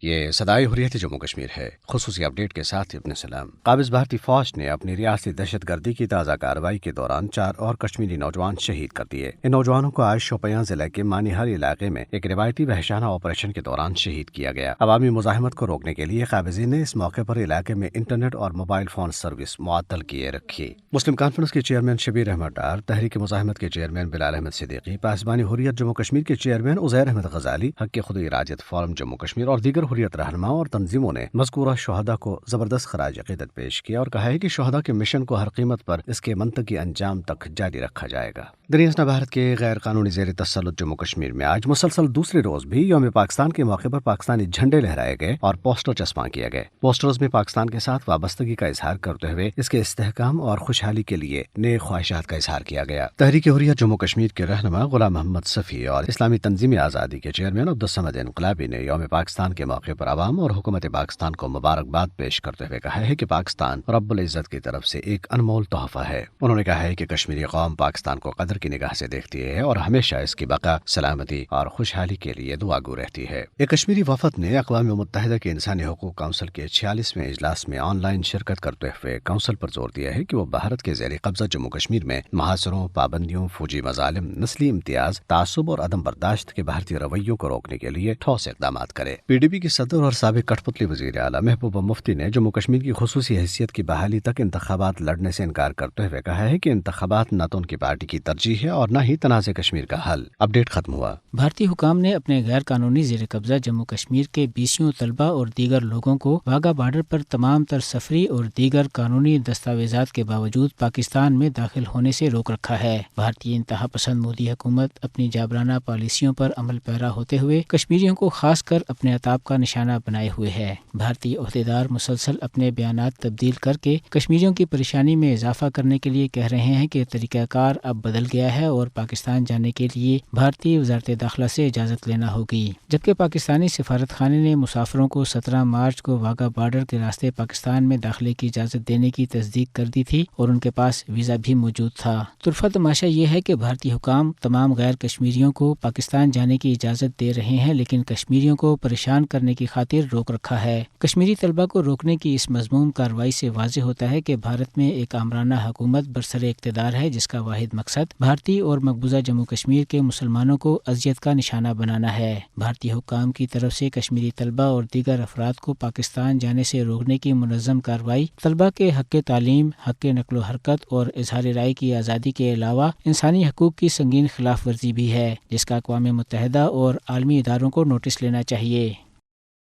یہ صدائے حریت جموں کشمیر ہے۔ خصوصی اپڈیٹ کے ساتھ ابن سلام۔ قابض بھارتی فوج نے اپنی ریاستی دہشت گردی کی تازہ کارروائی کے دوران 4 اور کشمیری نوجوان شہید کر دیے۔ ان نوجوانوں کو آج شوپیاں ضلع کے مانیہار علاقے میں ایک روایتی وحشانہ آپریشن کے دوران شہید کیا گیا۔ عوامی مزاحمت کو روکنے کے لیے قابضین نے اس موقع پر علاقے میں انٹرنیٹ اور موبائل فون سروس معطل کیے رکھی۔ مسلم کانفرنس کے چیئرمین شبیر احمد ڈار، تحریک مزاحمت کے چیئرمین بلال احمد صدیقی، پاسبانی حریت جموں کشمیر کے چیئرمین عزیر احمد غزالی، حق خود ارادیت فورم جموں کشمیر اور دیگر حریت رہنماؤں اور تنظیموں نے مذکورہ شہداء کو زبردست خراج عقیدت پیش کیا اور کہا ہے کہ شہداء کے مشن کو ہر قیمت پر اس کے منطقی انجام تک جاری رکھا جائے گا۔ دریاسنا بھارت کے غیر قانونی زیر تسلط جموں کشمیر میں آج مسلسل دوسرے روز بھی یوم پاکستان کے موقع پر پاکستانی جھنڈے لہرائے گئے اور پوسٹر چسپاں کیے گئے۔ پوسٹرز میں پاکستان کے ساتھ وابستگی کا اظہار کرتے ہوئے اس کے استحکام اور خوشحالی کے لیے نیک خواہشات کا اظہار کیا گیا۔ تحریک حریت جموں کشمیر کے رہنما غلام محمد صفی اور اسلامی تنظیم آزادی کے چیئرمین عبدالصمد انقلابی نے یوم پاکستان کے موقع پر عوام اور حکومت پاکستان کو مبارکباد پیش کرتے ہوئے کہا ہے کہ پاکستان رب العزت کی طرف سے ایک انمول تحفہ ہے۔ انہوں نے کہا ہے کہ کشمیری قوم پاکستان کو قدر کی نگاہ سے دیکھتی ہے اور ہمیشہ اس کی بقا، سلامتی اور خوشحالی کے لیے دعا گو رہتی ہے۔ ایک کشمیری وفد نے اقوام متحدہ کے انسانی حقوق کونسل کے 46ویں اجلاس میں آن لائن شرکت کرتے ہوئے کونسل پر زور دیا ہے کہ وہ بھارت کے زیر قبضہ جموں کشمیر میں محاصروں، پابندیوں، فوجی مظالم، نسلی امتیاز، تعصب اور عدم برداشت کے بھارتی رویوں کو روکنے کے لیے ٹھوس اقدامات کرے۔ پی ڈی پی کے صدر اور سابق کٹھ پتلی وزیر اعلیٰ محبوبہ مفتی نے جموں کشمیر کی خصوصی حیثیت کی بحالی تک انتخابات لڑنے سے انکار کرتے ہوئے کہا ہے کہ انتخابات نہ تو ان کی پارٹی کی ترجیح ہے اور نہ ہی تنازع کشمیر کا حل۔ اپڈیٹ ختم ہوا۔ بھارتی حکام نے اپنے غیر قانونی زیر قبضہ جموں کشمیر کے 20 طلبہ اور دیگر لوگوں کو واگا بارڈر پر تمام تر سفری اور دیگر قانونی دستاویزات کے باوجود پاکستان میں داخل ہونے سے روک رکھا ہے۔ بھارتی انتہا پسند مودی حکومت اپنی جابرانہ پالیسیوں پر عمل پیرا ہوتے ہوئے کشمیریوں کو خاص کر اپنے عطاب کا نشانہ بنائے ہوئے ہے۔ بھارتی عہدیدار مسلسل اپنے بیانات تبدیل کر کے کشمیریوں کی پریشانی میں اضافہ کرنے کے لیے کہہ رہے ہیں کہ طریقہ کار اب بدل گیا ہے اور پاکستان جانے کے لیے بھارتی وزارت داخلہ سے اجازت لینا ہوگی، جبکہ پاکستانی سفارت خانے نے مسافروں کو 17 مارچ کو واگا بارڈر کے راستے پاکستان میں داخلے کی اجازت دینے کی تصدیق کر دی تھی اور ان کے پاس ویزا بھی موجود تھا۔ طرفہ تماشا یہ ہے کہ بھارتی حکام تمام غیر کشمیریوں کو پاکستان جانے کی اجازت دے رہے ہیں، لیکن کشمیریوں کو پریشان کرنے کی خاطر روک رکھا ہے۔ کشمیری طلبہ کو روکنے کی اس مذموم کارروائی سے واضح ہوتا ہے کہ بھارت میں ایک آمرانہ حکومت برسر اقتدار ہے جس کا واحد مقصد بھارتی اور مقبوضہ جموں کشمیر کے مسلمانوں کو اذیت کا نشانہ بنانا ہے۔ بھارتی حکام کی طرف سے کشمیری طلبہ اور دیگر افراد کو پاکستان جانے سے روکنے کی منظم کارروائی طلبہ کے حق تعلیم، حق نقل و حرکت اور اظہار رائے کی آزادی کے علاوہ انسانی حقوق کی سنگین خلاف ورزی بھی ہے، جس کا اقوام متحدہ اور عالمی اداروں کو نوٹس لینا چاہیے۔